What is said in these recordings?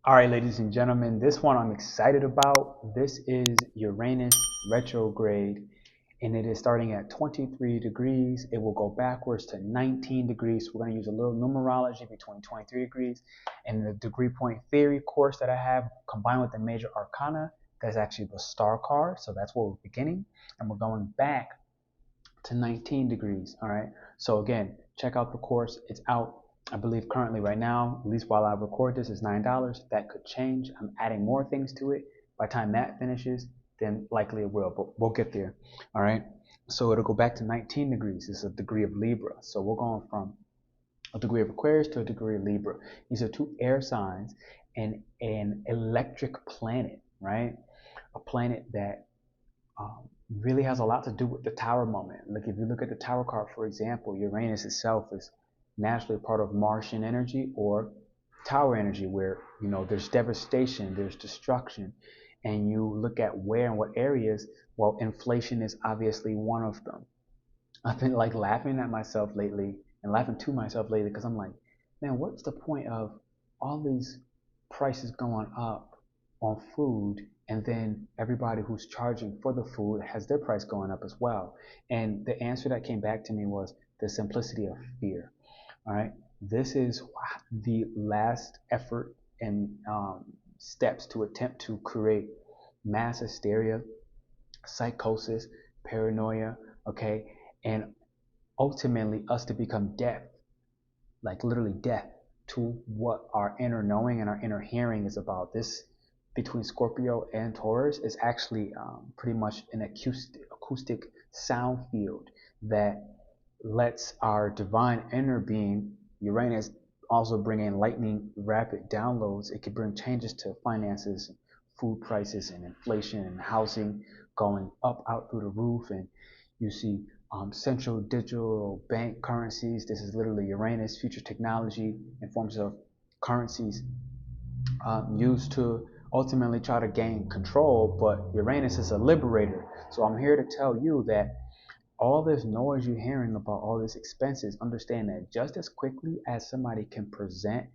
All right, ladies and gentlemen, this one I'm excited about. This is Uranus retrograde, and it is starting at 23 degrees. It will go backwards to 19 degrees. So we're going to use a little numerology between 23 degrees and the degree point theory course that I have combined with the major arcana. That's actually the star card. So that's where we're beginning, and we're going back to 19 degrees. All right. So again, check out the course. It's out, I believe, currently right now, at least while I record this, is $9. That could change. I'm adding more things to it. By the time that finishes, then likely it will, but we'll get there. All right. So it'll go back to 19 degrees. It's a degree of Libra. So we're going from a degree of Aquarius to a degree of Libra. These are two air signs and an electric planet, right? A planet that really has a lot to do with the tower moment. Like if you look at the tower card, for example, Uranus itself is naturally part of Martian energy or tower energy, where there's devastation, there's destruction, and you look at where and what areas. Well, inflation is obviously one of them. I've been like laughing at myself lately and laughing to myself lately because I'm like, man, what's the point of all these prices going up on food, and then everybody who's charging for the food has their price going up as well? And the answer that came back to me was the simplicity of fear. All right, this is the last effort and steps to attempt to create mass hysteria, psychosis, paranoia, okay, and ultimately us to become deaf, like literally deaf to what our inner knowing and our inner hearing is about. This between Scorpio and Taurus is actually pretty much an acoustic sound field that lets our divine inner being, Uranus, also bring in lightning rapid downloads. It could bring changes to finances, food prices, and inflation, and housing going up out through the roof. And you see central digital bank currencies. This is literally Uranus, future technology in forms of currencies used to ultimately try to gain control. But Uranus is a liberator. So I'm here to tell you that all this noise you're hearing about all these expenses, understand that just as quickly as somebody can present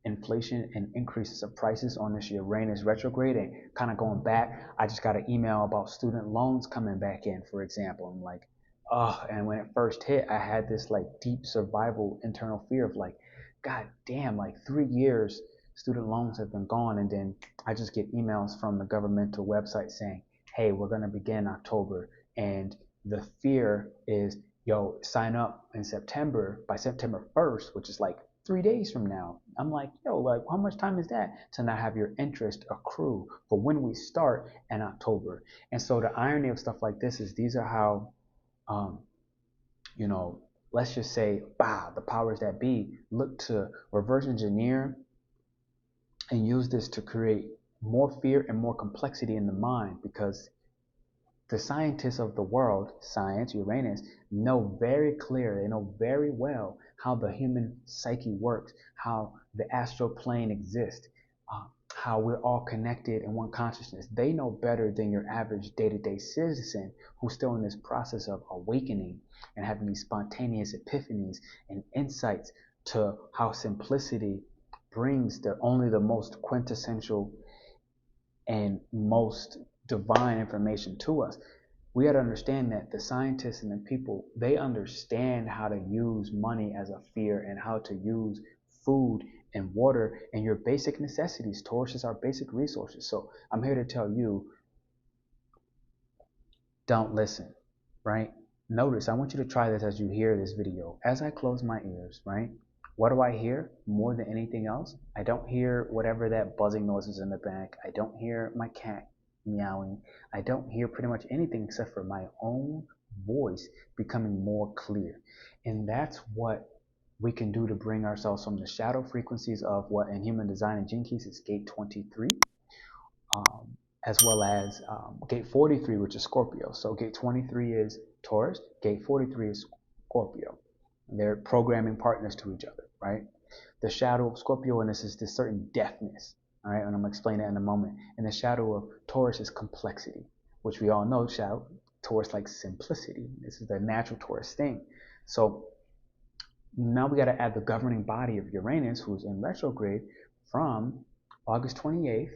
inflation and increases of prices on this Uranus retrograde, and kind of going back, I just got an email about student loans coming back in, for example. I'm like, oh, and when it first hit, I had this like deep survival internal fear of like, God damn, like 3 years student loans have been gone. And then I just get emails from the governmental website saying, hey, we're going to begin October. And the fear is, yo, sign up in September by September 1st, which is like 3 days from now. I'm like, yo, like how much time is that to not have your interest accrue for when we start in October? And so the irony of stuff like this is these are how, um, you know, let's just say, the powers that be look to reverse engineer and use this to create more fear and more complexity in the mind, because the scientists of the world, science, Uranus, know very clear, they know very well how the human psyche works, how the astral plane exists, how we're all connected in one consciousness. They know better than your average day-to-day citizen who's still in this process of awakening and having these spontaneous epiphanies and insights to how simplicity brings only the most quintessential and most divine information to us. We got to understand that the scientists and the people, they understand how to use money as a fear and how to use food and water and your basic necessities. Taurus is our basic resources. So I'm here to tell you, don't listen, right? Notice, I want you to try this as you hear this video. As I close my ears, right? What do I hear more than anything else? I don't hear whatever that buzzing noise is in the back. I don't hear my cat meowing. I don't hear pretty much anything except for my own voice becoming more clear. And that's what we can do to bring ourselves from the shadow frequencies of what in human design and gene keys is gate 23, as well as gate 43, which is Scorpio. So gate 23 is Taurus, gate 43 is Scorpio. They're programming partners to each other, right? The shadow of Scorpio in this is this certain deafness, all right? And I'm going to explain that in a moment. And the shadow of Taurus is complexity, which we all know shadow Taurus like simplicity. This is the natural Taurus thing. So now we got to add the governing body of Uranus, who's in retrograde, from August 28th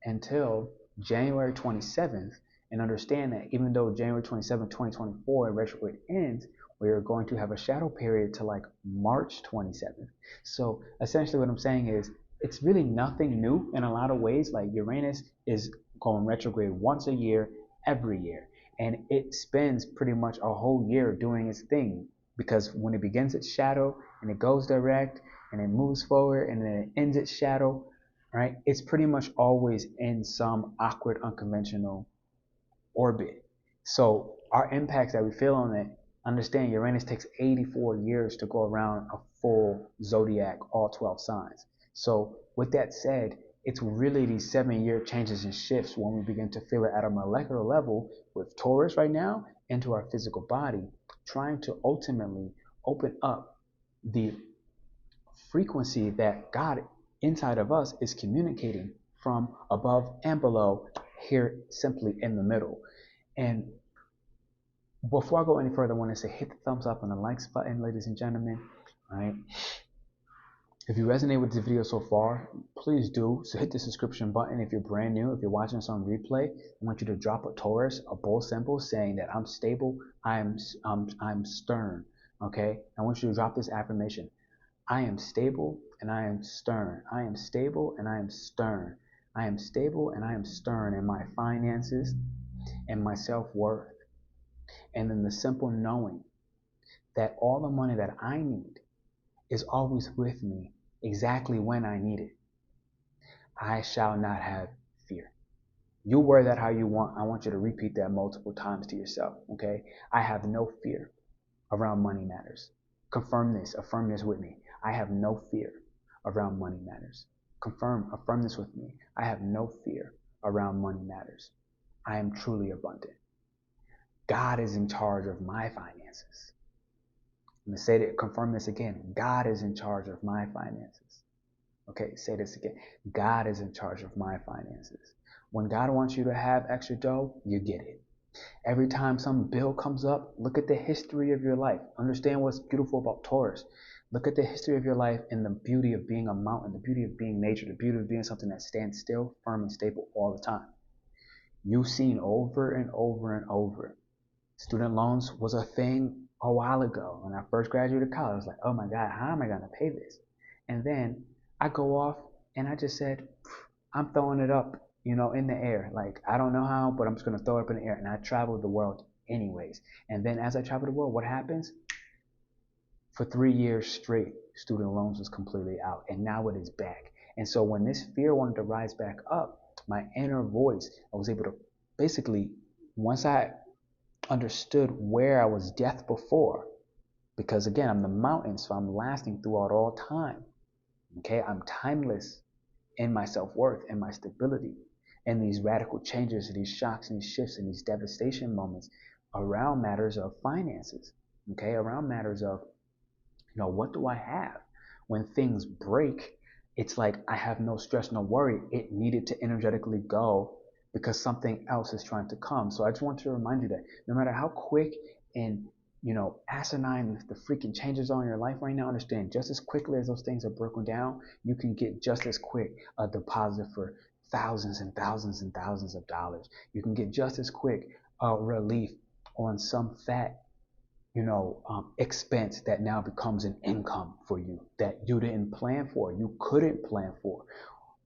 until January 27th, and understand that even though January 27th, 2024 retrograde ends, we are going to have a shadow period to like March 27th. So essentially what I'm saying is it's really nothing new in a lot of ways. Like Uranus is going retrograde once a year, every year. And it spends pretty much a whole year doing its thing, because when it begins its shadow and it goes direct and it moves forward and then it ends its shadow, right? It's pretty much always in some awkward, unconventional orbit. So our impacts that we feel on it, understand Uranus takes 84 years to go around a full zodiac, all 12 signs. So with that said, it's really these 7-year changes and shifts when we begin to feel it at a molecular level with Taurus right now into our physical body, trying to ultimately open up the frequency that God inside of us is communicating from above and below, here simply in the middle. And before I go any further, I want to say hit the thumbs up and the likes button, ladies and gentlemen. All right. If you resonate with this video so far, please do. So hit the subscription button if you're brand new. If you're watching this on replay, I want you to drop a Taurus, a bold symbol saying that I'm stable, I'm stern. Okay. I want you to drop this affirmation. I am stable and I am stern. I am stable and I am stern. I am stable and I am stern in my finances and my self-worth. And then the simple knowing that all the money that I need is always with me exactly when I need it. I shall not have fear. You word that how you want. I want you to repeat that multiple times to yourself. Okay? I have no fear around money matters. Confirm this, affirm this with me. I have no fear around money matters. Affirm this with me. I have no fear around money matters. I am truly abundant. God is in charge of my finances. I'm going to say that, confirm this again. God is in charge of my finances. Okay, say this again. God is in charge of my finances. When God wants you to have extra dough, you get it. Every time some bill comes up, look at the history of your life. Understand what's beautiful about Taurus. Look at the history of your life and the beauty of being a mountain, the beauty of being nature, the beauty of being something that stands still, firm, and stable all the time. You've seen over and over and over. Student loans was a thing a while ago. When I first graduated college, I was like, oh my God, how am I going to pay this? And then I go off and I just said, I'm throwing it up, in the air. Like, I don't know how, but I'm just going to throw it up in the air. And I traveled the world anyways. And then as I travel the world, what happens? For 3 years straight, student loans was completely out. And now it is back. And so when this fear wanted to rise back up, my inner voice, I was able to basically, once I understood where I was death before, because again, I'm the mountain, so I'm lasting throughout all time. Okay, I'm timeless in my self-worth and my stability, and these radical changes, these shocks and these shifts and these devastation moments around matters of finances. Okay, around matters of, what do I have? When things break, it's like I have no stress, no worry. It needed to energetically go because something else is trying to come. So I just want to remind you that no matter how quick and asinine the freaking changes are in your life right now, understand just as quickly as those things are broken down, you can get just as quick a deposit for thousands and thousands and thousands of dollars. You can get just as quick a relief on some fat expense that now becomes an income for you that you didn't plan for, you couldn't plan for.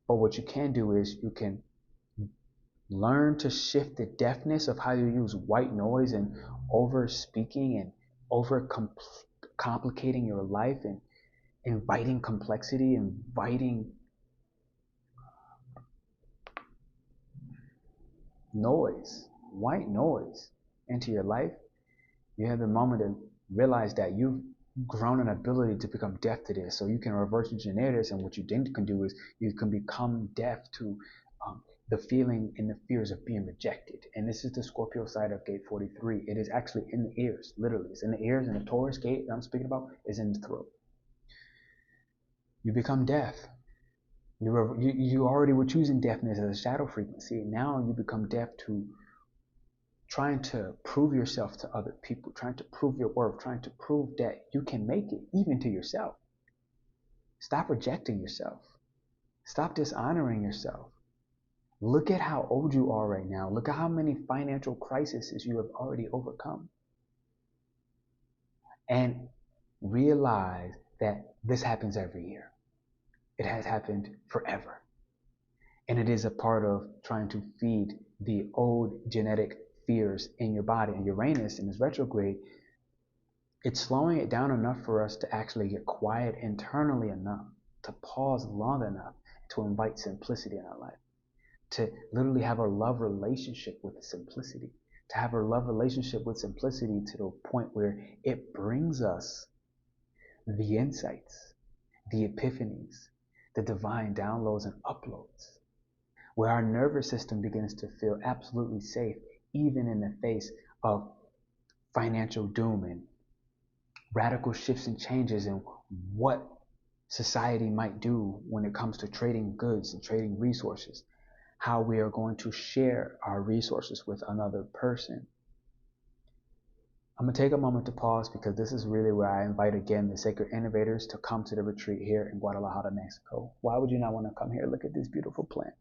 But what you can do is you can learn to shift the deafness of how you use white noise and over speaking and over complicating your life and inviting complexity, inviting noise, white noise into your life. You have the moment to realize that you've grown an ability to become deaf to this. So you can reverse engineer this, and what you then can do is you can become deaf to the feeling and the fears of being rejected. And this is the Scorpio side of gate 43. It is actually in the ears, literally. It's in the ears, and the Taurus gate that I'm speaking about is in the throat. You become deaf. You already were choosing deafness as a shadow frequency. Now you become deaf to trying to prove yourself to other people, trying to prove your worth, trying to prove that you can make it, even to yourself. Stop rejecting yourself. Stop dishonoring yourself. Look at how old you are right now. Look at how many financial crises you have already overcome. And realize that this happens every year. It has happened forever. And it is a part of trying to feed the old genetic fears in your body. And Uranus in this retrograde, it's slowing it down enough for us to actually get quiet internally enough, to pause long enough to invite simplicity in our life, to literally have a love relationship with simplicity, to have a love relationship with simplicity to the point where it brings us the insights, the epiphanies, the divine downloads and uploads, where our nervous system begins to feel absolutely safe, even in the face of financial doom and radical shifts and changes in what society might do when it comes to trading goods and trading resources, how we are going to share our resources with another person. I'm going to take a moment to pause because this is really where I invite again the sacred innovators to come to the retreat here in Guadalajara, Mexico. Why would you not want to come here? Look at this beautiful plant.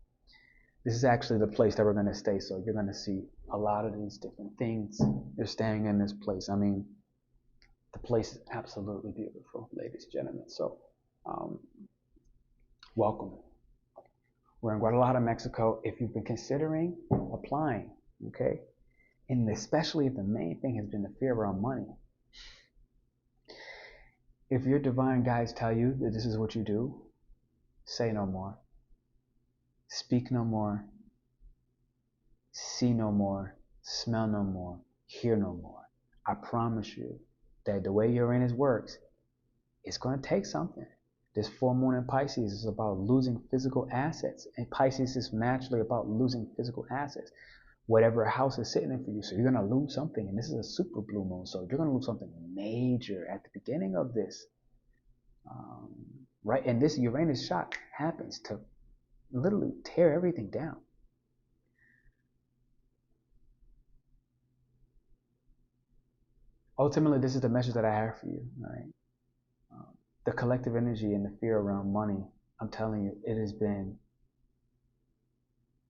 This is actually the place that we're going to stay, so you're going to see a lot of these different things. You're staying in this place. I mean, the place is absolutely beautiful, ladies and gentlemen. So, welcome. We're in Guadalajara, Mexico. If you've been considering applying, okay, and especially if the main thing has been the fear around money, if your divine guides tell you that this is what you do, say no more, speak no more, see no more, smell no more, hear no more. I promise you that the way Uranus works, it's going to take something. This full moon in Pisces is about losing physical assets, and Pisces is naturally about losing physical assets. Whatever house is sitting in for you, so you're going to lose something, and this is a super blue moon, so you're going to lose something major at the beginning of this, right? And this Uranus shot happens to literally tear everything down. Ultimately, this is the message that I have for you, right? The collective energy and the fear around money, I'm telling you, it has been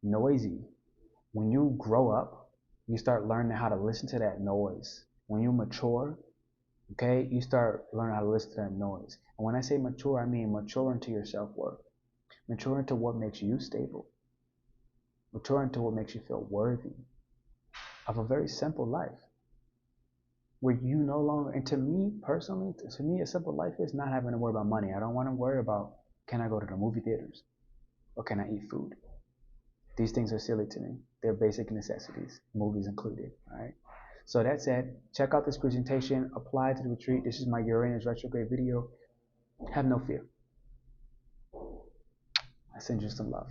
noisy. When you grow up, you start learning how to listen to that noise. When you mature, okay, you start learning how to listen to that noise. And when I say mature, I mean mature into your self-worth. Mature into what makes you stable. Mature into what makes you feel worthy of a very simple life. Where you no longer, and to me personally, to me a simple life is not having to worry about money. I don't want to worry about, can I go to the movie theaters? Or can I eat food? These things are silly to me. They're basic necessities, movies included, all right? So that said, check out this presentation, apply to the retreat. This is my Uranus retrograde video. Have no fear. I send you some love.